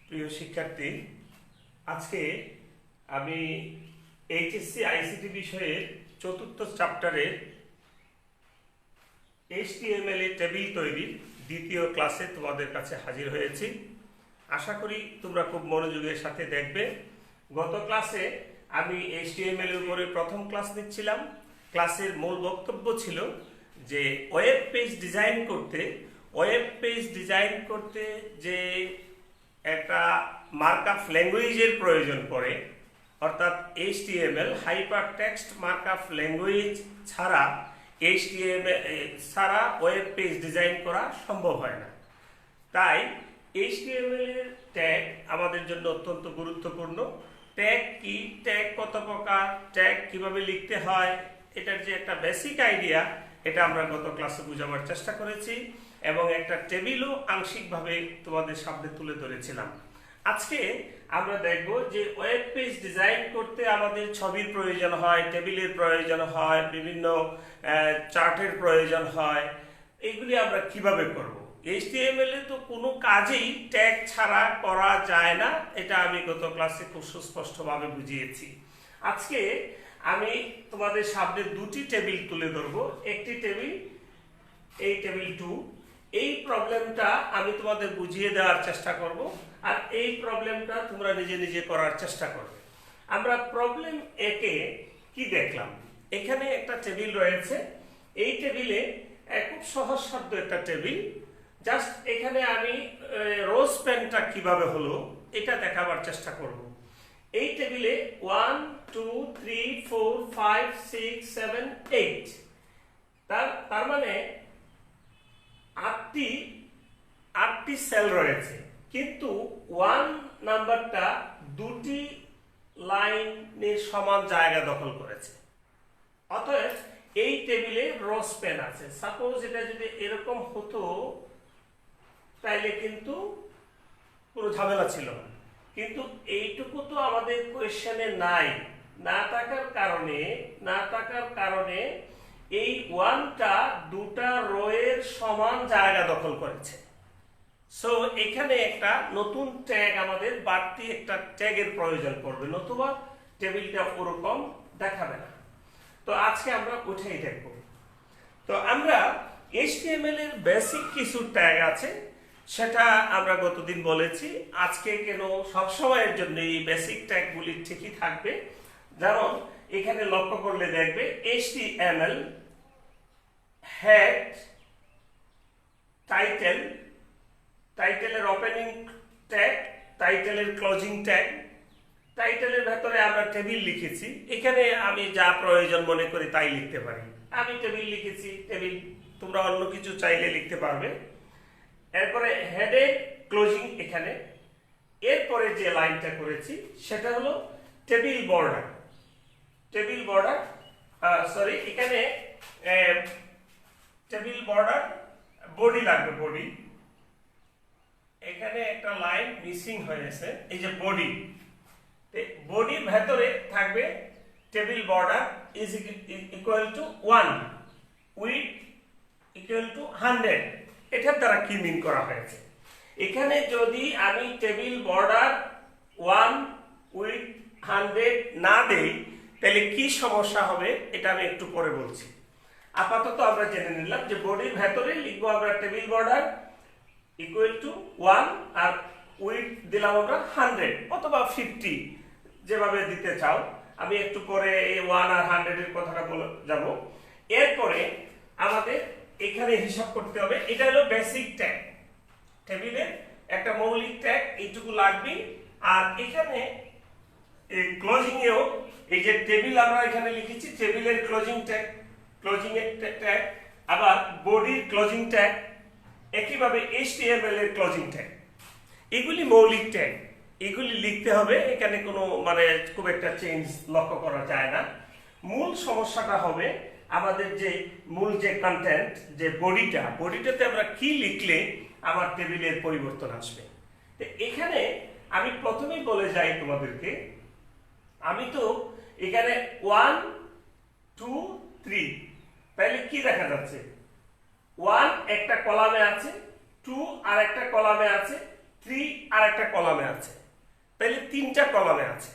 প্রিয় শিক্ষার্থী, আজকে আমি এইচএসসি আইসিটি বিষয়ের চতুর্থ চ্যাপ্টারের HTML এ টেবিল তৈরির দ্বিতীয় ক্লাসে তোমাদের কাছে হাজির হয়েছি। আশা করি তোমরা খুব মনোযোগের সাথে দেখবে। গত ক্লাসে আমি HTML এর উপরে প্রথম ক্লাস নিচ্ছিলাম। ক্লাসের মূল বক্তব্য ছিল যে ওয়েব পেজ ডিজাইন করতে যে একটা মার্কআপ ল্যাঙ্গুয়েজের প্রয়োজন পড়ে, অর্থাৎ HTML hyper text markup language ছাড়া ওয়েব পেজ ডিজাইন করা সম্ভব হয় না। তাই HTML এর ট্যাগ আমাদের জন্য অত্যন্ত গুরুত্বপূর্ণ। ট্যাগ কি, ট্যাগ কত প্রকার, ট্যাগ কিভাবে লিখতে হয়, এটার যে একটা বেসিক আইডিয়া, এটা আমরা গত ক্লাসে বোঝাবার চেষ্টা করেছি এবং একটা টেবিলও আংশিকভাবে তোমাদের সামনে তুলে ধরেছিলাম। আজকে আমরা দেখব যে ওয়েব পেজ ডিজাইন করতে আমাদের ছবির প্রয়োজন হয়, টেবিলের প্রয়োজন হয়, বিভিন্ন চার্টের প্রয়োজন হয়। এগুলি আমরা কিভাবে করব? HTML এ তো কোনো কাজেই ট্যাগ ছাড়া করা যায় না, এটা আমি গত ক্লাসে খুব সুস্পষ্টভাবে বুঝিয়েছি। আজকে আমি তোমাদের সামনে দুটি টেবিল তুলে ধরবো। একটি টেবিল, এই টেবিল 2, এই প্রবলেমটা আমি তোমাদের বুঝিয়ে দেওয়ার চেষ্টা করব, আর এই প্রবলেমটা তোমরা নিজে নিজে করার চেষ্টা করবে। আমরা প্রবলেম একে কি দেখলাম? এখানে একটা টেবিল রয়েছে। এই টেবিলে খুব সহজসাধ্য একটা টেবিল। জাস্ট এখানে আমি রোজ পেনটা কিভাবে হলো এটা দেখাবার চেষ্টা করব। এই টেবিলে 1 2 3 4 5 6 7 8, তার মানে আটটি সেল রয়েছে, কিন্তু 1 নাম্বারটা দুটি লাইনের সমান জায়গা দখল করেছে। অতএব এই টেবিলে রোজ পেন আছে। সাপোজ এটা যদি এরকম হতো তাইলে কিন্তু কোনো ঝামেলা ছিল না, কিন্তু এইটুকু তো আমাদের কোয়েশ্চেনে না থাকার কারণে এই 1টা দুটা রোয়ের সমান জায়গা দখল করেছে। সো এখানে একটা নতুন ট্যাগ, আমাদের বাড়তি একটা ট্যাগের প্রয়োজন পড়বে, নতুবা টেবিলটা ওরকম দেখাবে না। তো আজকে আমরা ওইটাই দেখব। তো আমরা HTML এর বেসিক কিছু ট্যাগ আছে, সেটা আমরা গতদিন বলেছি। আজকে কেন সবসময়ের জন্য এই বেসিক ট্যাগগুলি ঠিকই থাকবে। যেমন এখানে লক্ষ্য করলে দেখবে HTML হেড, টাইটেলের ওপেনিং ট্যাগ, টাইটেলের ক্লোজিং ট্যাগ। টাইটেলের ভেতরে আমরা টেবিল লিখেছি, এখানে আমি যা প্রয়োজন মনে করি তাই লিখতে পারি। আমি টেবিল লিখেছি, টেবিল, তোমরা অন্য কিছু চাইলে লিখতে পারবে। এরপরে হেডের ক্লোজিং এখানে। এরপরে যে লাইনটা করেছি সেটা হলো টেবিল বর্ডার। এখানে টেবিল বর্ডার, বডি লাগবে, বডি। এখানে একটা লাইন মিসিং হয়েছে, এই যে বডি। বডির ভেতরে থাকবে table border is equal to 1, with equal to 100। এটার দ্বারা কি মিন করা হয়েছে? এখানে যদি আমি টেবিল বর্ডার 1 উইথ 100 না দেই তাহলে কি সমস্যা হবে এটা আমি একটু পরে বলছি। আপাতত আমরা জেনে নিলাম যে বডির ভেতরে লিখবো আমরা টেবিল বর্ডার ইকুয়াল টু 1, আর উইথ দিলাম আমরা 100 অথবা 50, যেভাবে দিতে চাও। আমি একটু পরে এই 1 আর 100 এর কথাটা বলে যাব। এরপরে আমাদের এখানে হিসাব করতে হবে। এটা হলো বেসিক ট্যাগ, টেবিলের একটা মৌলিক ট্যাগ, এইটুকু লাগবে। আর এখানে এই ক্লোজিং এও এই যে টেবিল আমরা এখানে লিখেছি, টেবিলের ক্লোজিং এর ট্যাগ, আবার বডির ক্লোজিং ট্যাগ, একইভাবে HTML এর ক্লোজিং ট্যাগ। এগুলি মৌলিক ট্যাগ, এগুলি লিখতে হবে। এখানে কোনো খুব একটা চেঞ্জ লক্ষ্য করা যায় না। মূল সমস্যাটা হবে আমাদের যে মূল যে কন্টেন্ট, যে বডিটাতে আমরা কি লিখলে আমার টেবিলের পরিবর্তন আসবে। তো এখানে আমি প্রথমেই বলে যাই তোমাদেরকে, আমি তো এখানে 1 2 3, তাহলে কি দেখা যাচ্ছে? 1 একটা কলামে আছে, 2 আর একটা কলামে আছে, 3 3 আর একটা কলামে আছে, তাহলে 3টা কলামে আছে।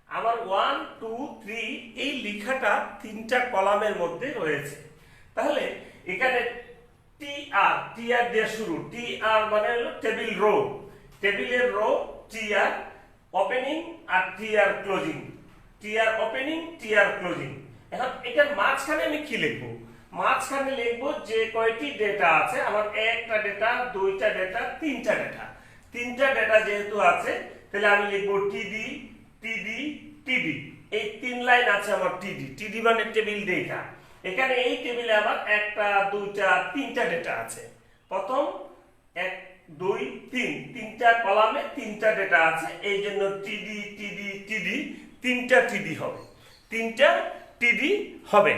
আমার 1 2 3 এই লেখাটা 3টা কলামের মধ্যে রয়েছে। তাহলে এখানে টি আর দিয়ে শুরু, টি আর মানে হলো টেবিল রো, টেবিলের রো টি আর ওপেনিং আর টি আর ক্লোজিং, টি আর ওপেনিং টি আর ক্লোজিং। এখন এটার মাঝখানে আমি কি লিখবো? মাঝখানে লিখবো যে কয়টি ডেটা আছে আমার, একটা ডেটা, দুইটা ডেটা, তিনটা ডেটা। তিনটা ডেটা যেহেতু আছে তাহলে আমি লিখবো টিডি টিডি টিডি। এই 3 লাইন আছে আমার টিডি, টিডি মানে টেবিল ডেটা। এখানে এই টেবিলে আবার একটা, দুইটা, তিনটা ডেটা আছে। প্রথম 1 2 3, তিনটা কলামে তিনটা ডেটা আছে, এই জন্য টিডি টিডি টিডি, তিনটা টিডি হবে, তিনটা টিডি হবে।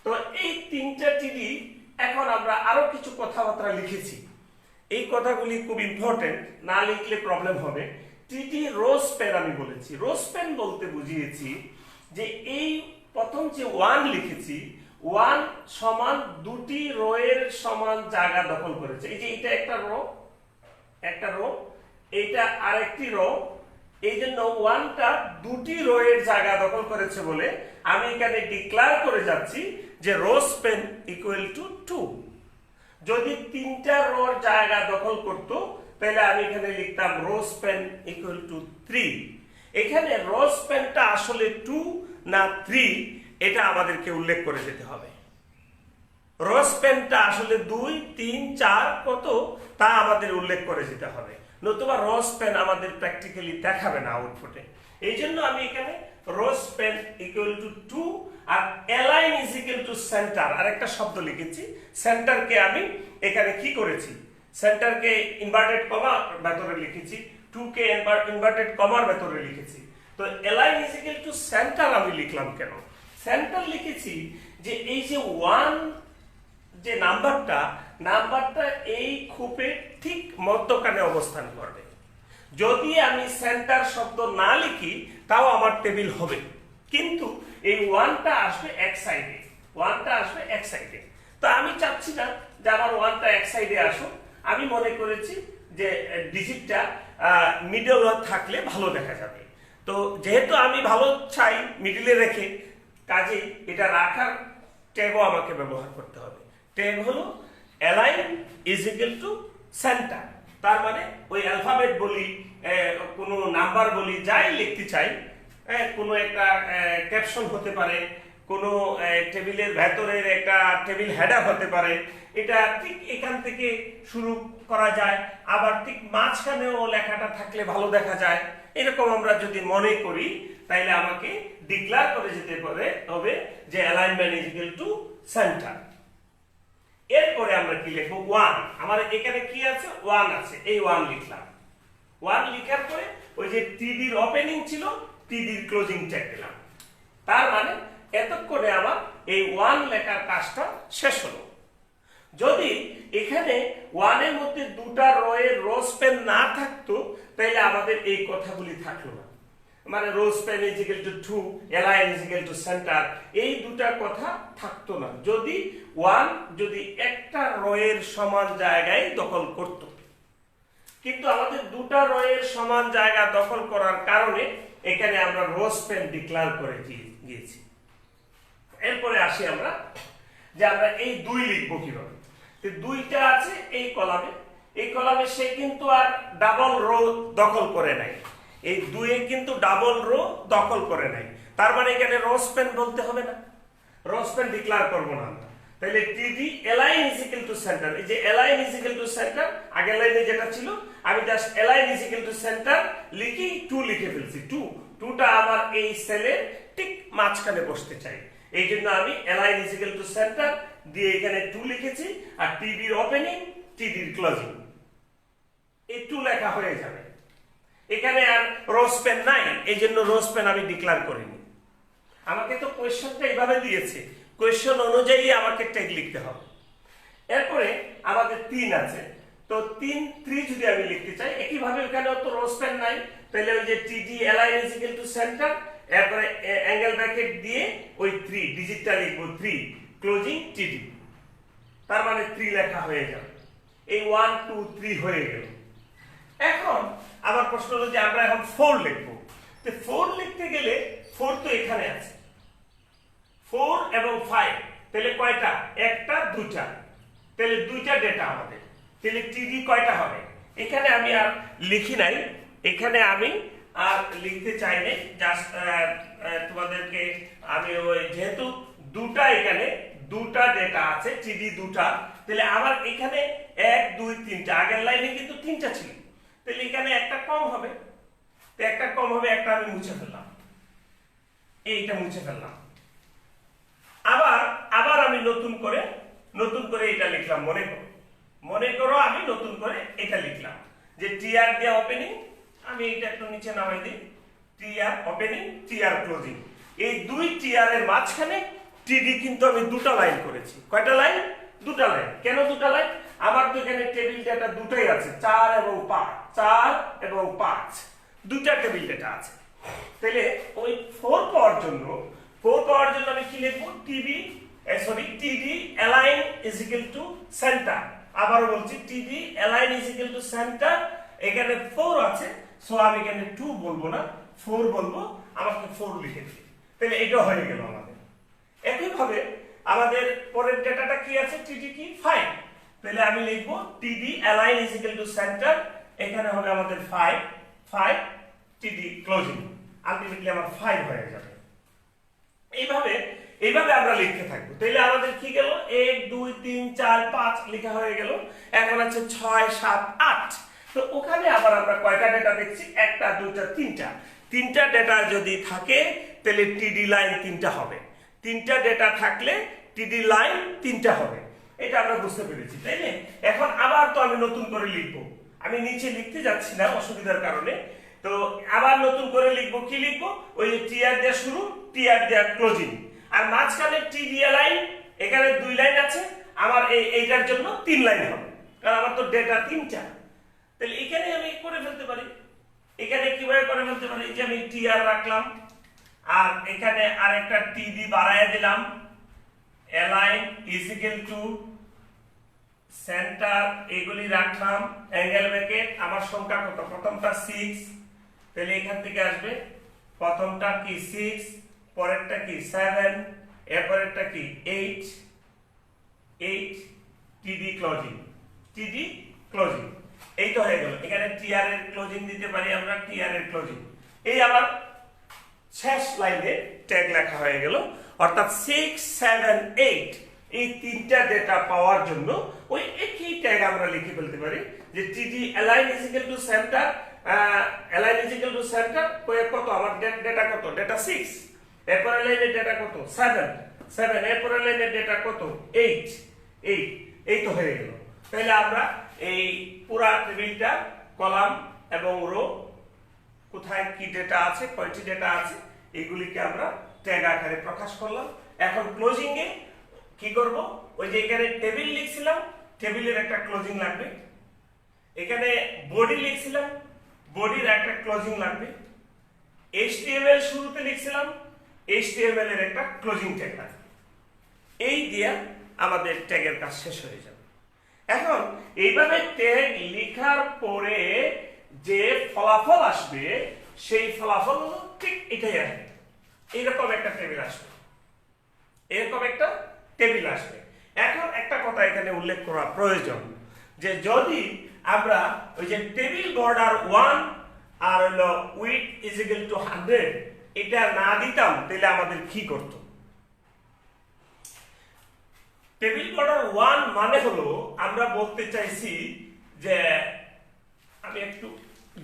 তো এই তিনটা টিডি, এখন আমরা আরো কিছু কথাবার্তা লিখেছি, এই কথাগুলি খুব ইম্পর্টেন্ট, না লিখলে প্রবলেম হবে। টিডি রো স্প্যান আমি বলেছি, রো স্প্যান বলতে বুঝিয়েছি যে এই প্রথম যে 1 লিখেছি, 1 সমান দুটি রো এর সমান জায়গা দখল করেছে। এই যে এটা একটা রো, একটা রো, এইটা আরেকটি রো, এই জন্য 1টা দুটি রো এর জায়গা দখল করেছে বলে আমি এখানে ডিক্লেয়ার করে যাচ্ছি যে রো স্প্যান ইকুয়াল টু 2। যদি 3টা রোর জায়গা দখল করত তাহলে আমি এখানে লিখতাম রো স্প্যান ইকুয়াল টু 3। এখানে রো স্প্যানটা আসলে 2 না 3 এটা আমাদেরকে উল্লেখ করে যেতে হবে। রো স্প্যানটা আসলে 2 3 4 কত তা আমাদের উল্লেখ করে যেতে হবে, নতুবা রো স্প্যান আমাদের প্র্যাকটিক্যালি দেখাবে না আউটপুটে। এই জন্য আমি এখানে রো স্প্যান ইকুয়াল টু 2 আর align is equal to centre আর একটা শব্দ লিখেছি। সেন্টারকে আমি এখানে কি করেছি, সেন্টারকে ইনভার্টেড কমা ভেতরে লিখেছি, 2 কে ইনভার্টেড কমার ভেতরে লিখেছি। তো align is equal to centre আমি লিখলাম কেন? সেন্টার লিখেছি যে এই যে 1 যে নাম্বারটা এই খোপের ঠিক মধ্যখানে অবস্থান করবে। যদি আমি সেন্টার শব্দ না লিখি তাও আমার টেবিল হবে, কিন্তু এই 1টা আসবে এক সাইডে, 1টা আসবে এক সাইডে। তো আমি চাচ্ছি না যে আমার 1টা এক সাইডে আসুক, আমি মনে করেছি যে ডিজিটটা মিডল থাকলে ভালো দেখা যাবে। তো যেহেতু আমি ভালো চাই মিডলে রেখে, কাজেই এটা রাখার ট্যাগও আমাকে ব্যবহার করতে হবে। ট্যাগ হলো align is equal to centre, তার মানে ওই অ্যালফাবেট বলি, কোনো নাম্বার বলি, যাই লিখতে চাই, কোনো একটা ক্যাপশন হতে পারে, কোনো টেবিলের ভেতরের একটা টেবিল হেডার হতে পারে, এটা ঠিক এখান থেকে শুরু করা যায়, আবার ঠিক মাঝখানেও লেখাটা থাকলে ভালো দেখা যায়। এরকম আমরা যদি মনে করি তাইলে আমাকে ডিক্লেয়ার করে যেতে পারে হবে যে alignment is equal to centre. এরপরে আমরা কি লিখবো? 1। আমার এখানে কি আছে? 1 আছে, এই 1 লিখলাম। 1 লিখার পরে ওই যে টিডির ওপেনিং ছিল, টিডির ক্লোজিং ট্যাগ দিলাম। তার মানে এতক্ষণে আমার এই 1 লেখার কাজটা শেষ হলো। যদি এখানে 1 এর মধ্যে দুটা রো এর রো স্প্যান না থাকতো তাহলে আমাদের এই কথাগুলি থাকলো না, মানে rho span is equal to 2, align is equal to centre, এই দুটা কথা থাকতো না যদি 1 যদি একটা রো এর সমান জায়গায় দখল করত। কিন্তু আমাদের দুটা রো এর সমান জায়গা দখল করার কারণে এখানে আমরা রো স্প্যান ডিক্লেয়ার করে দিয়েছি। এরপরে আসি আমরা যে আমরা এই 2 লিখবো কিভাবে। তো 2টা আছে এই কলামে, সে কিন্তু আর ডাবল রো দখল করে নাই, এই 2 এ কিন্তু ডাবল রো দখল করে নাই, তার মানে এখানে রো স্প্যান বলতে হবে না, রো স্প্যান ডিক্লেয়ার করব না আমরা। তাহলে টিডি align is equal to centre, এই যে align is equal to centre আগের লাইনে যেটা ছিল আমি just align is equal to centre লিখি 2 লিখে ফেলছি। 2টা আমার এই সেলের ঠিক মাঝখানে বসতে চাই, এই জন্য আমি align is equal to centre দিয়ে এখানে 2 লিখেছি, আর টিডির ওপেনিং টিডির ক্লোজিং, এই 2 লেখা হয়ে যাবে। এখানে আর রো স্প্যান নাই, এই জন্য রো স্প্যান আমি ডিক্লেয়ার করিনি। আমাকে তো কোয়েশ্চনটা এইভাবে দিয়েছে, কোয়েশ্চন অনুযায়ী আমাকে ট্যাগ লিখতে হবে। এরপরে আমাদের 3 আছে, তো 3 যদি আমি লিখতে চাই একইভাবে, এখানেও তো রো স্প্যান নাই, তাহলে ওই যে টিডি align is equal to centre, এরপরে অ্যাঙ্গেল ব্র্যাকেট দিয়ে ওই 3 ডিজিটটা লিখবো, 3 ক্লোজিং টিডি, তার মানে 3 লেখা হয়ে যাবে। এই 1 2 3 হয়ে গেল। এখন প্রশ্ন হলো যে আমরা এখন 4 লিখবো। তো 4 লিখতে গেলে 4 তো এখানে আছে, 4 এবং 5, তাহলে কয়টা? একটা দুইটা, তাহলে দুইটা ডেটা আমাদের। তাহলে টিডি কয়টা হবে? এখানে আমি আর লিখি নাই, এখানে আমি আর লিখতে চাই নাই, জাস্ট তোমাদেরকে আমি ওই যেহেতু দুটা এখানে দুটা ডেটা আছে, টিডি দুটা, তাহলে আবার এখানে 1 2 3টা, আগের লাইনে কিন্তু 3টা ছিল, তাহলে এখানে একটা কম হবে, তো একটা কম হবে, একটা আমি মুছে ফেললাম, এইটা মুছে ফেললাম। আবার আবার আমি নতুন করে এটা লিখলাম। মনে করো আমি নতুন করে এটা লিখলাম যে টিআর দিয়ে ওপেনিং, আমি এটা একটু নিচে নামাই দিই, টিআর ওপেনিং টিআর ক্লোজিং, এই দুই টিআর এর মাঝখানে টিডি কিন্তু আমি দুটো লাইন করেছি। কয়টা লাইন? দুটো লাইন। কেন দুটো লাইন? আমার তো এখানে টেবিল ডেটা দুটোই আছে, 4 এবং 5, 4 এবং 5 দুটা টেবিল ডেটা আছে। তাহলে ওই 4 পাওয়ার জন্য আমি কি লিখব? টিডি align is equal to centre. আবারও বলছি, টিডি align is equal to centre. এখানে 4 আছে, সো আমি এখানে 2 বলবো না, 4 বলবো, আমাকে 4 লিখে দিই। তাহলে এটা হয়ে গেল আমাদের। একইভাবে আমাদের পরের ডেটাটা কি আছে? টিডি কি? 5। তাহলে আমি লিখবো টিডি align is equal to centre, এখানে হবে আমাদের 5 টিডি ক্লোজিং, আলটিমেটলি আমার 5 হয়ে যাবে। এইভাবে আমরা লিখতে থাকবো। তাহলে আমাদের কি গেল? 1 2 3 4 5 লেখা হয়ে গেল। এখন আছে 6 7 8। তো ওখানে আবার আমরা কয়টা ডেটা দেখছি? একটা দুইটা তিনটা ডেটা যদি থাকে তাহলে টিডি লাইন 3টা হবে, 3টা ডেটা থাকলে টিডি লাইন 3টা হবে। এটা আমরা বুঝতে পেরেছি, তাই না? এখন আবার তো আমি নতুন করে লিখবো, আমি নিচে লিখতে যাচ্ছি না অসুবিধার কারণে। তো আবার নতুন করে লিখবো, কি লিখবো? ওই যে টিআর দেয়া শুরু, টিআর দেয়া ক্লোজিং, আর মাঝখানে টিডি লাইন, এখানে 2 লাইন আছে, আমার এইটার জন্য 3 লাইন হবে, কারণ আমার তো ডেটা 3টা। তাহলে এখানে আমি করে ফেলতে পারি। এখানে কিভাবে করে ফেলতে পারি? যে আমি টিআর রাখলাম, আর এখানে আরেকটা টিডি বাড়ায়া দিলাম, align is equal to centre, এগুলি রাখলাম, অ্যাঙ্গেল ব্র্যাকেট। আমার সংখ্যা কত? প্রথমটা 6, তাহলে এখান থেকে আসবে প্রথমটা কি 6, পরেরটা কি 7, এরপরেরটা কি 8 টিডি ক্লোজিং, এই তো হয়ে গেল। এখানে টিআর এর ক্লোজিং দিতে পারি আমরা, টিআর এর ক্লোজিং। এই আবার শেষ লাইনে ট্যাগ লেখা হয়ে গেল, অর্থাৎ 6 7 8 এই 3টা ডেটা পাওয়ার জন্য ওই একই ট্যাগ আমরা লিখে ফেলতে পারি যে টিডি align is equal to centre, কত আমার ডেটা কত? ডেটা 6, এরপরের লাইনের ডেটা কত? 7, এরপরের লাইনের ডেটা কত? 8, এই তো হয়ে গেল। তাহলে আমরা এই পুরা টেবিলটা কলাম এবং রো কোথায় কি ডেটা আছে, কয়টি ডেটা আছে, এগুলিকে আমরা ট্যাগ আকারে প্রকাশ করলাম। এখন ক্লোজিং এ কি করব? ওই যে এখানে টেবিল লিখছিলাম, টেবিলের একটা ক্লোজিং লাগবে। এখানে বডি লিখছিলাম, বডির একটা ক্লোজিং লাগবে। HTML শুরুতে লিখছিলাম, HTML এর একটা ক্লোজিং ট্যাগ লাগবে। এই দিয়ে আমাদের ট্যাগের কাজ শেষ হয়ে যাবে। এখন এইভাবে ট্যাগ লেখার পরে যে ফলাফল আসবে, সেই ফলাফল হলো ঠিক এটাই আসবে, এইরকম একটা টেবিল আসবে, এখন একটা কথা এখানে উল্লেখ করা প্রয়োজন, যে যদি আমরা ওই যে টেবিল বর্ডার 1 আর হলো উইডথ ইজ ইকুয়াল টু 100 এটা না দিতাম, তাহলে আমাদের কি করত? টেবিল বর্ডার 1 মানে হলো আমরা বলতে চাইছি যে, আমি একটু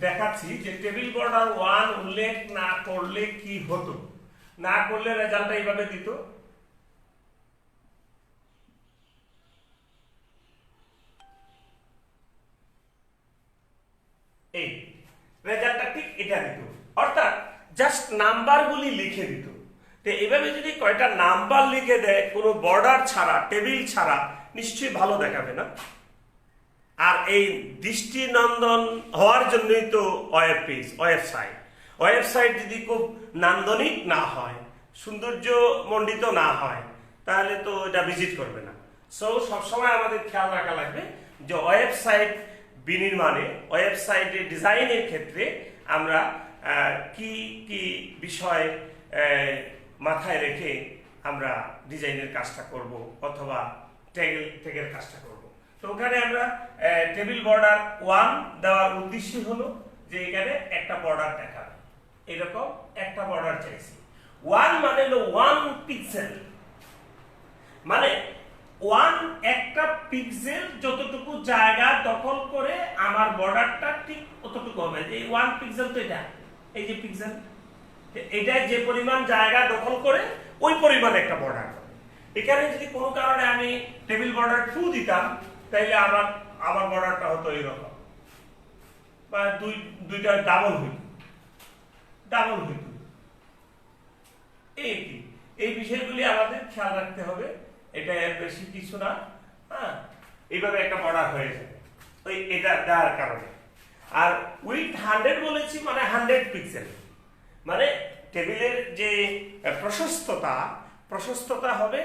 দেখাচ্ছি যে টেবিল বর্ডার 1 উল্লেখ না করলে কি হতো, না করলে রেজাল্টটা এইভাবে দিত। এই রেজাল্টটা ঠিক এটা দিত, অর্থাৎ জাস্ট নাম্বারগুলি লিখে দিত। তো এইভাবে যদি কয়টা নাম্বার লিখে দেয় কোনো বর্ডার ছাড়া, টেবিল ছাড়া, নিশ্চয়ই ভালো দেখাবে না? আর এই দৃষ্টিনন্দন হওয়ার জন্যই তো ওয়েবসাইট যদি খুব নান্দনিক না হয়, সৌন্দর্য মণ্ডিত না হয়, তাহলে তো এটা ভিজিট করবে না। সো সবসময় আমাদের খেয়াল রাখা লাগবে যে ওয়েবসাইট বিনির্মাণে ওয়েবসাইটে ডিজাইনের ক্ষেত্রে আমরা কি কি বিষয় মাথায় রেখে আমরা ডিজাইনের কাজটা করব অথবা ট্যাগের কাজটা করব। তো ওখানে আমরা টেবিল বর্ডার 1 দেওয়ার উদ্দেশ্য হলো যে এখানে একটা বর্ডার দেখাবে, এরকম একটা বর্ডার চাইছি। 1 মানে হলো 1 পিক্সেল, মানে 1 একটা পিক্সেল যতটুকু জায়গা দখল করে আমার বর্ডারটা ঠিক ততটুকু হবে। যে 1 পিক্সেল তো এটা, এই যে পিক্সেল, এটা যে পরিমাণ জায়গা দখল করে ওই পরিমাণ একটা বর্ডার হবে। এখানে যদি কোনো কারণে আমি টেবিল বর্ডার 2 দিতাম তাহলে আমার বর্ডারটা হতো এইরকম, বা দুইটা ডাবল হইত। এই বিষয়গুলি আমাদের খেয়াল রাখতে হবে, এটা এর বেশি কিছু না। হ্যাঁ, এইভাবে একটা বর্ডার হয়ে যাবে ওই এটা দেওয়ার কারণে। আর উইথ 100 বলেছি মানে 100 পিক্সেল, মানে টেবিলের যে প্রশস্ততা হবে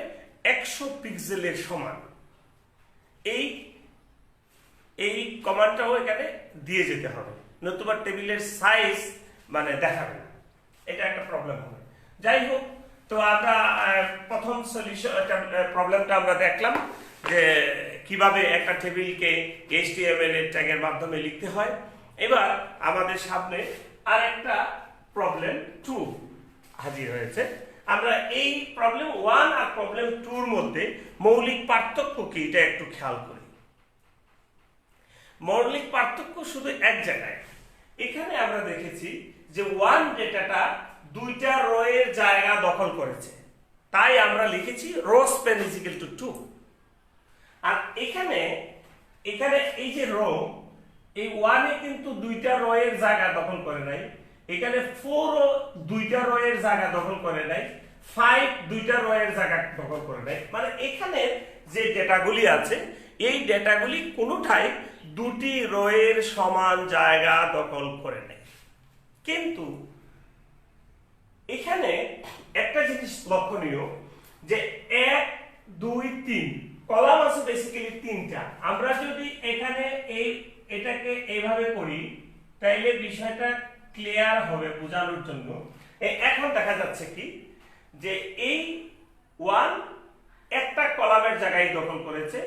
100 পিক্সেলের সমান। এই কমান্ডটাও এখানে দিয়ে যেতে হবে, নতুবা টেবিলের সাইজ মানে দেখাবে না, এটা একটা প্রবলেম হবে। যাই হোক, তো আমরা প্রথম প্রবলেমটা আমরা দেখলাম যে কিভাবে একটা টেবিলকে HTML এর ট্যাগের মাধ্যমে লিখতে হয়। এবার আমাদের সামনে আরেকটা প্রবলেম 2 হাজির হয়েছে। আমরা এই প্রবলেম 1 আর প্রবলেম 2 এর মধ্যে মৌলিক পার্থক্য কি এটা একটু খেয়াল করি। মৌলিক পার্থক্য শুধু এক জায়গায়। এখানে আমরা দেখেছি যে 1 ডেটাটা দুইটা রো এর জায়গা দখল করেছে, তাই আমরা লিখেছি rho span is equal to 2। আর এখানে এই যে রো, এই 1 এ কিন্তু দুইটা রো এর জায়গা দখল করে নাই, এখানে 4 ও দুইটা রো এর জায়গা দখল করে নাই, 5 দুইটা রো এর জায়গা দখল করে নাই। মানে এখানে যে ডেটাগুলি আছে এই ডেটাগুলি কোনোটাই দুটি রো এর সমান জায়গা দখল করে নাই। কিন্তু এখানে একটা জিনিস লক্ষণীয় যে 1 2 3 কলাম আছে বেসিক্যালি 3টা। আমরা যদি এখানে এটাকে এইভাবে করি তাইলে বিষয়টা ক্লিয়ার হবে বোঝানোর জন্য। এখন দেখা যাচ্ছে কি যে এই 1 একটা কলামের জায়গায় দখল করেছে,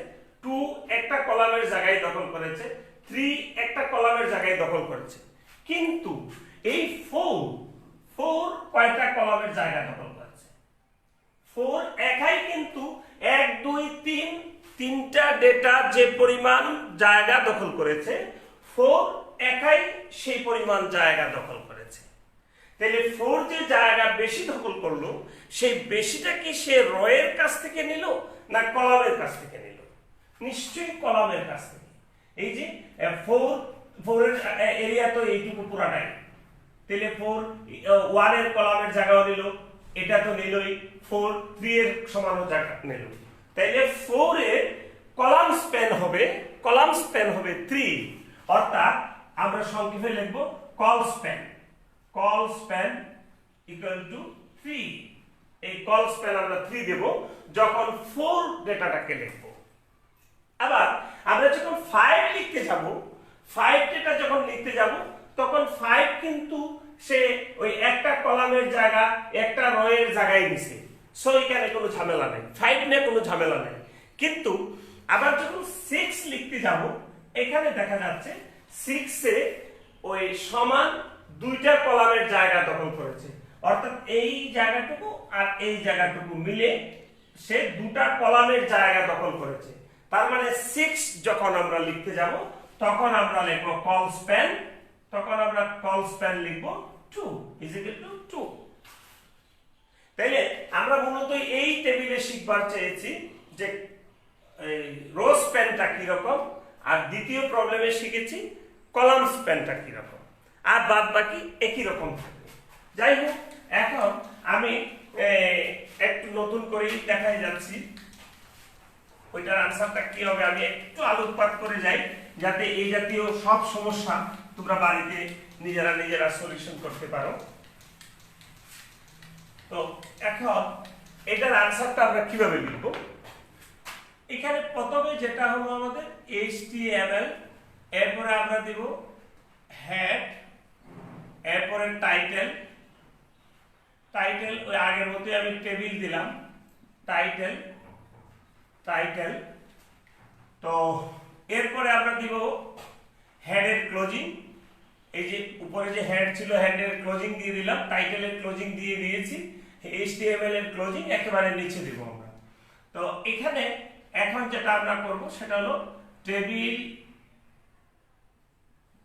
2 একটা কলামের জায়গায় দখল করেছে, 3 একটা কলামের জায়গায় দখল করেছে। কিন্তু এই 4 কয়টা কলামের জায়গা দখল করেছে? 4 একাই কিন্তু 1 2 3 তিনটা ডেটা যে পরিমাণ জায়গা দখল করেছে, 4 একাই সেই পরিমাণ জায়গা দখল করেছে। তাহলে 4 যে জায়গা বেশি দখল করলো, সেই বেশিটা কি সে রো এর কাছ থেকে নিল না কলামের কাছ থেকে নিল? নিশ্চয়ই কলামের কাছ থেকে। এই যে 4 এর এরিয়া তো এইটুকু পুরাটাই, তাহলে 1 এর কলামের জায়গাও নিল, এটা তো নিলই, 4 3 এর সমানও জায়গা নিল। তাইলে 4 এর কলাম স্প্যান হবে 3, অর্থাৎ আমরা সংক্ষেপে লিখব কল স্প্যান ইকুয়াল টু 3। এই কল স্প্যান আমরা 3 দেব যখন 4 ডেটাটাকে লিখব। আবার আমরা যখন 5 লিখতে যাব, 5 ডেটা যখন লিখতে যাব তখন 5 কিন্তু সে ওই একটা কলামের জায়গা একটা রো এর জায়গায় নিছে, সো এখানে কোনো ঝামেলা নেই, 5 নিয়ে কোনো ঝামেলা নেই। কিন্তু আবার যখন 6 লিখতে যাব, এখানে দেখা যাচ্ছে 6 এ ওই সমান দুইটা কলামের জায়গা দখল করেছে, অর্থাৎ এই জায়গাটুকু আর এই জায়গাটুকু মিলে সে দুটা কলামের জায়গা দখল করেছে। তার মানে 6 যখন আমরা লিখতে যাব তখন আমরা লিখব কল স্প্যান, তখন আমরা কল স্প্যান লিখব 2 ইজ ইকুয়াল টু 2। তাইলে আমরা মূলত এই টেবিলে শিখবার চেয়েছি যে রো স্প্যানটা কি রকম, আর দ্বিতীয় প্রবলেমে শিখেছি কলাম স্প্যানটা কি রকম, আর বাদ বাকি একই রকম থাকবে। যাই হোক, এখন আমি একটু নতুন করে দেখাই যাচ্ছি ওইটার আনসারটা কি হবে। আমি একটু আলোকপাত করে যাই যাতে এই জাতীয় সব সমস্যা তোমরা বাড়িতে নিজেরা সলিউশন করতে পারো। তো এখন এটার আনসারটা আমরা কিভাবে লিখব? এখানে প্রথমে যেটা হলো আমাদের HTML এরপরে আমরা দিব হেড, এরপরে টাইটেল, টাইটেল ওই আগের মতোই আমি টেবিল দিলাম, টাইটেল, টাইটেল। তো এরপরে আমরা দিব হেডের ক্লোজিং, এই যে উপরে যে হেড ছিল হেডের ক্লোজিং দিয়ে দিলাম, টাইটেলের ক্লোজিং দিয়ে দিয়েছি, HTML এর ক্লোজিং একেবারে নিচে দিব আমরা। তো এখানে এখন যেটা আমরা করব সেটা হলো table,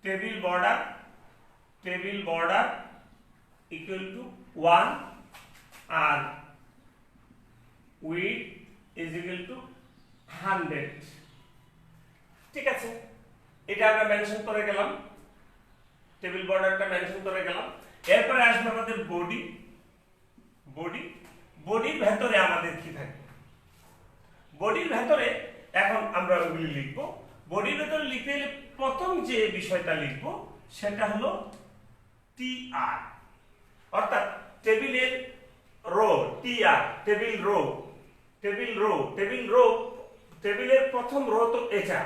table border, table border equal to 1 আর উইডথ ইজ ইকুয়াল টু 100। ঠিক আছে, এটা আমরা মেনশন করে গেলাম, টেবিল বর্ডারটা মেনশন করে গেলাম। এরপরে আসবে আমাদের বডি, বডি, বডির ভেতরে আমাদের কি থাকবে, বডির ভেতরে এখন আমরা ওগুলি লিখবো। বডির ভেতরে লিখতে গেলে প্রথম যে বিষয়টা লিখবো সেটা হলো TR, অর্থাৎ টেবিলের row, TR table row, table row, table row, টেবিলের প্রথম রো তো এটা,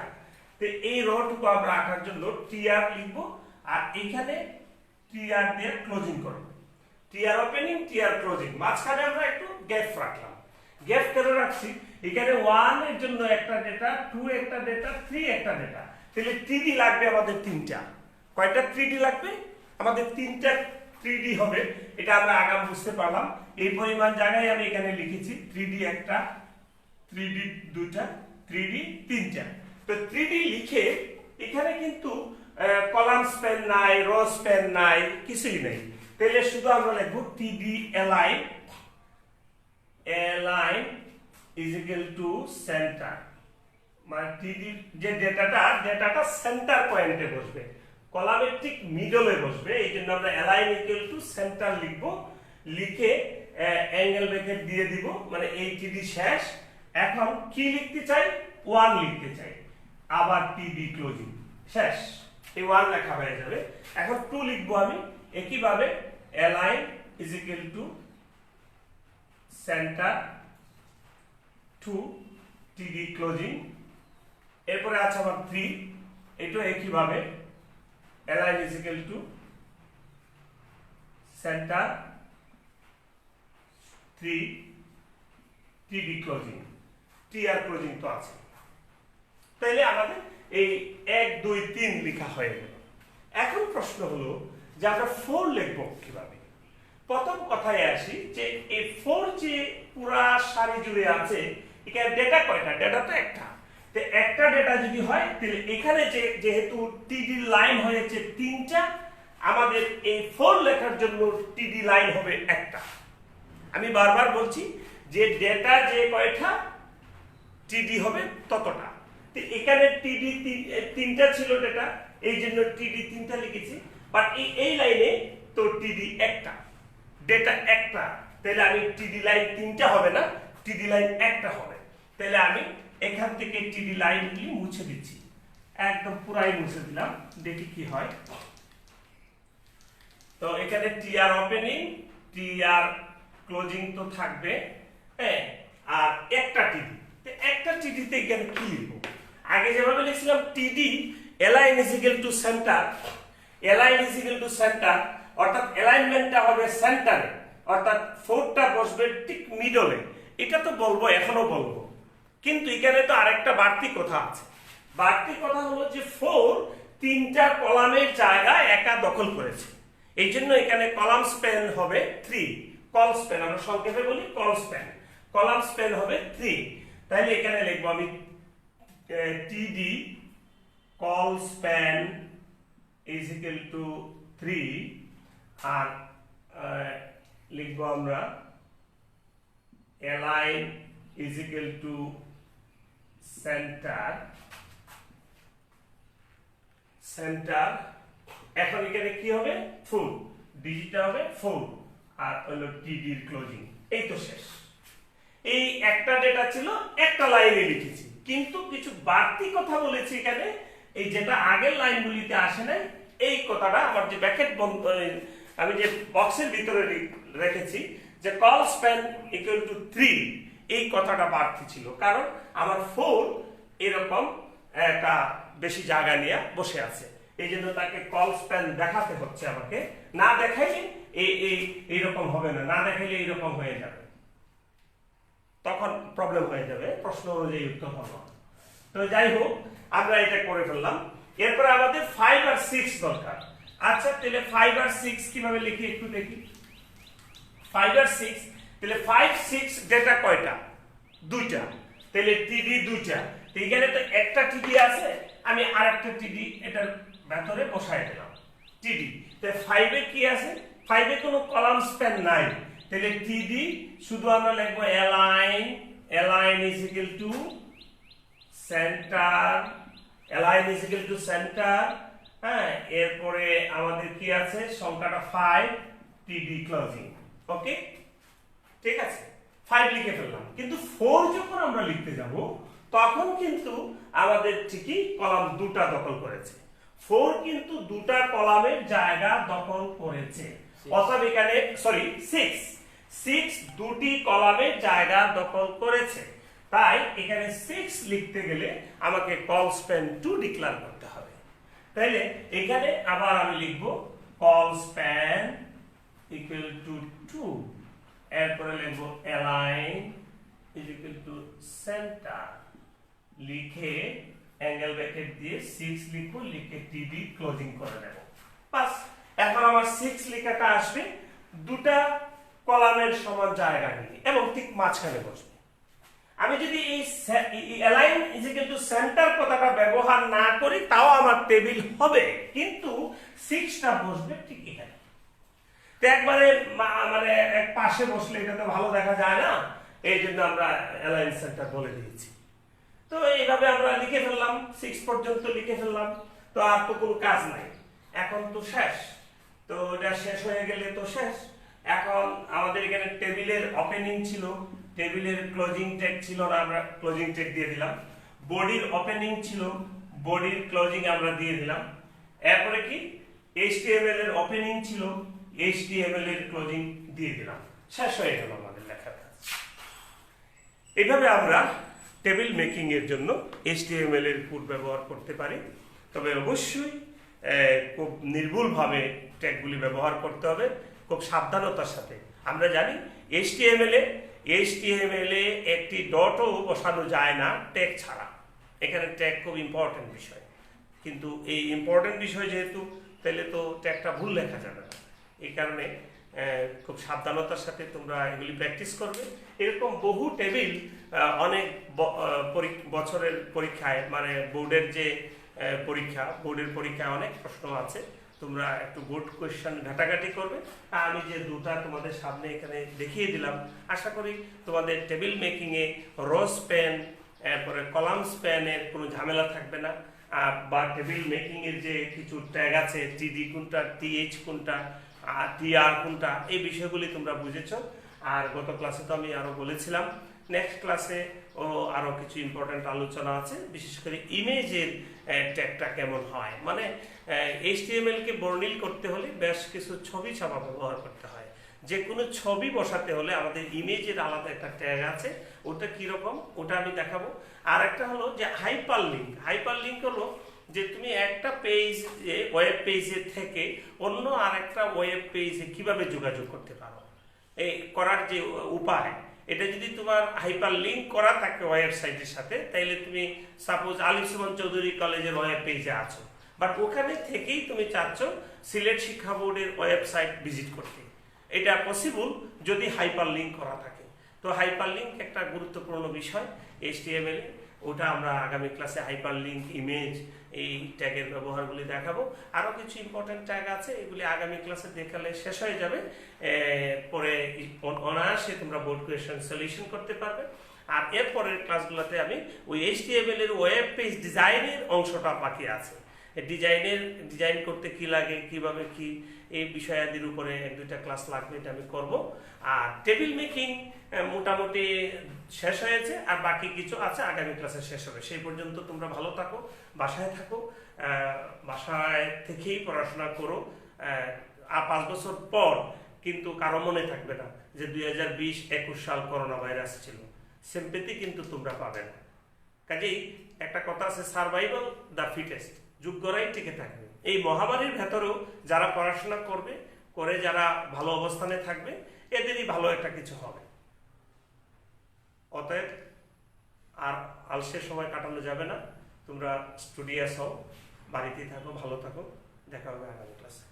তো এই রোটুকু আমরা আঁকার জন্য TR লিখবো, আর এখানে TR দিয়ে ক্লোজিং করব, TR ওপেনিং, TR ক্লোজিং। মাঝখানে আমরা একটু গ্যাপ রাখলাম। গ্যাপ কেন রাখছি, এখানে 1 এর জন্য একটা ডেটা, 2 একটা ডেটা, 3 একটা ডেটা, তাহলে 3D লাগবে আমাদের তিনটা। কয়টা 3D লাগবে আমাদের? তিনটা 3D হবে, এটা আমরা আগাম বুঝতে পারলাম। এই পরিমাণ জায়গায় আমি এখানে লিখেছি 3D একটা, 3D দুইটা, 3D তিনটা। তো 3D লিখে এখানে কিন্তু কলাম স্প্যান নাই, রো স্প্যান নাই, কিছুই নেই। তাহলে শুধু আমরা লিখব TD align, align is equal to center, মানে TD যে ডেটাটা সেন্টার পয়েন্টে বসবে, কলামের ঠিক মিডলে বসবে, এই জন্য আমরা align equal to center লিখব। লিখে অ্যাঙ্গেল ব্র্যাকেট দিয়ে দিব, মানে এই TD শেষ। এখন কি লিখতে চাই? 1 লিখতে চাই, আবার TD ক্লোজিং শেষ, এই 1 লেখা হয়ে যাবে। এখন 2 লিখবো আমি একইভাবে, align is equal to center to TD closing. এরপরে আছে আমার 3, এটাও একইভাবে align is equal to center 3 TD closing, TR closing তো আছে। তাইলে আমাদের এই 1 2 3 লেখা হয়ে গেল। এখন প্রশ্ন হলো যে আমরা 4 লিখব কিভাবে? প্রথম কথায় আসি যে এই 4 যে পুরা সারি জুড়ে আছে, এখানে ডেটা কয়টা? ডেটা তো একটা। তো একটা ডেটা যদি হয় তাহলে এখানে যেহেতু TD লাইন হয়েছে 3টা, আমাদের এই 4 লেখার জন্য TD লাইন হবে একটা। আমি বারবার বলছি যে ডেটা যে কয়টা TD হবে ততটা। তো এখানে TD 3টা ছিল ডেটা, এই জন্য TD 3টা লিখেছি, বাট এই লাইনে তো TD একটা, ডেটা একটা, তাহলে আমি TD লাইন 3টা হবে না, TD লাইন একটা হবে। তাহলে আমি এখান থেকে TD লাইনগুলি মুছে দিচ্ছি, একদম পুরাই মুছে দিলাম, দেখি কি হয়। তো এখানে TR ওপেনিং, TR ক্লোজিং তো থাকবে, হ্যাঁ, আর একটা TD। তো একটা TD তে এখানে কি লিখবো? আগে যেভাবে লিখছিলাম TD align is equal to center, align is equal to center, অর্থাৎ অ্যালাইনমেন্টটা হবে সেন্টারে, অর্থাৎ 4টা বসবে ঠিক মিডলে। এটা তো বলবো, এখনো বলবো, কিন্তু এখানে তো আরেকটা বাড়তি কথা আছে। বাড়তি কথা হলো যে 4 3টা কলামের জায়গা একা দখল করেছে, এই জন্য এখানে কলাম স্প্যান হবে 3, কল স্প্যান আমরা সংক্ষেপে বলি কল স্প্যান, কলাম স্প্যান হবে 3। তাহলে এখানে লিখবো আমি TD call span is equal to 3, আর লিখবো আমরা align is equal to center, center। এখন এখানে কি হবে? 4, ডিজিটটা হবে 4, আর হলো TD এর ক্লোজিং। এই তো শেষ। এই একটা ডেটা ছিল, একটা লাইনে লিখেছি, কিন্তু কিছু বাড়তি কথা বলেছি এখানে, এই যেটা আগের লাইনগুলিতে আসে নাই, এই কথাটা আমার যে ব্র্যাকেট আমি যে বক্সের ভিতরে রেখেছি যে কল স্প্যান ইকুয়াল টু 3, এই কথাটা বাড়তি ছিল, কারণ আমার 4 এরকম একটা বেশি জায়গা নিয়ে বসে আছে, এই জন্য তাকে কল স্প্যান দেখাতে হচ্ছে আমাকে। না দেখাইলে এইরকম হবে না, না দেখাইলে এইরকম হয়ে যাবে, তখন প্রবলেম হয়ে যাবে, প্রশ্ন অনুযায়ী উত্তর হবে। তো যাই হোক, আমরা এটা করে ফেললাম। এরপরে আমাদের 5 আর 6 দরকার। আচ্ছা, তাহলে 5 আর 6 কিভাবে লিখি একটু দেখি। 5 আর 6, তাহলে 5 6 ডেটা কয়টা? দুইটা, তাহলে টিডি দুইটা। তো এখানে তো একটা টিডি আছে, আমি আরেকটা টিডি এটার ভেতরে বসাই দিলাম টিডি। তাহলে 5 এ কি আছে? 5 এ কোনো কলাম স্প্যান নাই, তাহলে টিডি শুধু আমরা লিখবো align is equal to centre, align is equal to centre. হ্যাঁ, এরপরে আমাদের কি আছে? সংখ্যাটা 5, টিডি ক্লোজিং। ওকে, ঠিক আছে, 5 লিখে ফেললাম। কিন্তু 4 যখন আমরা লিখতে যাব তখন কিন্তু আমাদের ঠিকই কলাম দুটা দখল করেছে। 4 কিন্তু দুটা কলামের জায়গা দখল করেছে, অর্থাৎ এখানে 6 দুটি কলামের জায়গা দখল করেছে। তাই এখানে 6 লিখতে গেলে আমাকে কল স্প্যান 2 ডিক্লেয়ার করতে হবে। তাইলে এখানে আবার আমি লিখব কল স্প্যান ইকুয়াল টু 2, এরপরে লিখব align is equal to centre, লিখে অ্যাঙ্গেল ব্র্যাকেট দিয়ে 6 লিখব, লিখে টিডি ক্লোজিং করে দেব। বাস, এখন আমার 6 লেখাটা আসবে দুটা কলামের সমান জায়গা নিয়ে এবং ঠিক মাঝখানে বসবে। আমি যদি এই align is equal to centre কথাটা ব্যবহার না করি তাও আমার টেবিল হবে, কিন্তু 6টা বসবে ঠিক এখানে। তো একবারে মানে এক পাশে বসলে এটা তো ভালো দেখা যায় না, এই জন্য আমরা অ্যালাইন সেন্টার বলে দিয়েছি। তো এইভাবে আমরা লিখে ফেললাম, 6 পর্যন্ত লিখে ফেললাম। তো আর তো কোনো কাজ নাই, এখন তো শেষ। তো এটা শেষ হয়ে গেলে তো শেষ। এখন আমাদের এখানে টেবিলের ওপেনিং ছিল, টেবিলের ক্লোজিং ট্যাগ ছিল না, আমরা ক্লোজিং ট্যাগ দিয়ে দিলাম। বডির ওপেনিং ছিল, বডির ক্লোজিং আমরা দিয়ে দিলাম। এরপরে কি HTML এর ওপেনিং ছিল, HTML এর ক্লোজিং দিয়ে দিলাম। শেষ হয়ে গেল আমাদের লেখাটা। এইভাবে আমরা টেবিল মেকিং এর জন্য HTML এর কোড ব্যবহার করতে পারি, তবে অবশ্যই খুব নির্ভুলভাবে ট্যাগগুলি ব্যবহার করতে হবে, খুব সাবধানতার সাথে। আমরা জানি HTML এ একটি ডটও বসানো যায় না ট্যাগ ছাড়া। এখানে ট্যাগ খুব ইম্পর্টেন্ট বিষয়, কিন্তু এই ইম্পর্টেন্ট বিষয় যেহেতু, তাহলে তো ট্যাগটা ভুল লেখা যাবে না। এই কারণে খুব সাবধানতার সাথে তোমরা এগুলি প্র্যাকটিস করবে। এরকম বহু টেবিল অনেক বছরের পরীক্ষায়, মানে বোর্ডের যে বোর্ডের পরীক্ষায় অনেক প্রশ্ন আছে, তোমরা একটু বোর্ড কোয়েশ্চেন ঘাটাঘাটি করবে। আমি যে দুটা তোমাদের সামনে এখানে দেখিয়ে দিলাম, আশা করি তোমাদের টেবিল মেকিংয়ে রো স্প্যান, এরপরে কলাম স্প্যানের কোনো ঝামেলা থাকবে না। বা টেবিল মেকিংয়ের যে কিছু ট্যাগ আছে, টিডি কোনটা, টিএইচ কোনটা, টিআর কোনটা, এই বিষয়গুলি তোমরা বুঝেছো। আর গত ক্লাসে তো আমি আরো বলেছিলাম, নেক্সট ক্লাসে আরো কিছু ইম্পর্টেন্ট আলোচনা আছে, বিশেষ করে ইমেজের ট্যাগটা কেমন হয়। মানে HTML কে বর্ণিল করতে হলে বেশ কিছু ছবি ছাপা ব্যবহার করতে হয়। যে কোনো ছবি বসাতে হলে আমাদের ইমেজের আলাদা একটা ট্যাগ আছে, ওটা কিরকম ওটা আমি দেখাবো। আর একটা হলো যে হাইপার লিঙ্ক হলো যে তুমি একটা পেজ, ওয়েব পেজে থেকে অন্য আরেকটা ওয়েব পেজে কিভাবে যোগাযোগ করতে পারো, এই করার যে উপায়, এটা যদি তোমার হাইপার লিঙ্ক করা থাকে ওয়েবসাইটের সাথে, তাইলে তুমি সাপোজ আলিফ সুমন চৌধুরী কলেজের ওয়েব পেজে আছো, বাট ওখানে থেকেই তুমি চাচ্ছ সিলেট শিক্ষা বোর্ডের ওয়েবসাইট ভিজিট করতে। এটা পসিবল যদি হাইপার লিঙ্ক করা থাকে। তো হাইপার লিঙ্ক একটা গুরুত্বপূর্ণ বিষয় HTML এ, ওটা আমরা আগামী ক্লাসে হাইপার লিঙ্ক, ইমেজ, এই ট্যাগের ব্যবহারগুলি দেখাবো। আরও কিছু ইম্পর্টেন্ট ট্যাগ আছে, এগুলি আগামী ক্লাসে দেখালে শেষ হয়ে যাবে। পরে অনায়াসে তোমরা বোর্ড কোয়েশ্চেন সলিউশন করতে পারবে। আর এরপরের ক্লাসগুলোতে আমি ওই HTML এর ওয়েব পেজ ডিজাইনের অংশটা বাকি আছে, ডিজাইন করতে কি লাগে, কিভাবে কি, এই বিষয়াদির উপরে 1-2টা ক্লাস লাগবে, এটা আমি করব। আর টেবিল মেকিং মোটামুটি শেষ হয়েছে, আর বাকি কিছু আছে আগামী ক্লাসে শেষ হবে। সেই পর্যন্ত তোমরা ভালো থাকো, বাসায় থাকো, বাসায় থেকেই পড়াশোনা করো। 5 বছর পর কিন্তু কারো মনে থাকবে না যে 2020-21 সাল করোনা ভাইরাস ছিল, সিম্পেথি কিন্তু তোমরা পাবে না। কাজেই একটা কথা আছে, সার্ভাইভাল দ্য ফিটেস্ট, যোগ্যরাই টিকে থাকবে। এই মহামারীর ভেতরেও যারা পড়াশোনা করবে, করে যারা ভালো অবস্থানে থাকবে, এদেরই ভালো একটা কিছু হবে। অতএব আর আলসের সময় কাটানো যাবে না। তোমরা স্টুডিয়াস হও, বাড়িতেই থাকো, ভালো থাকো। দেখা হবে আগামী ক্লাসে।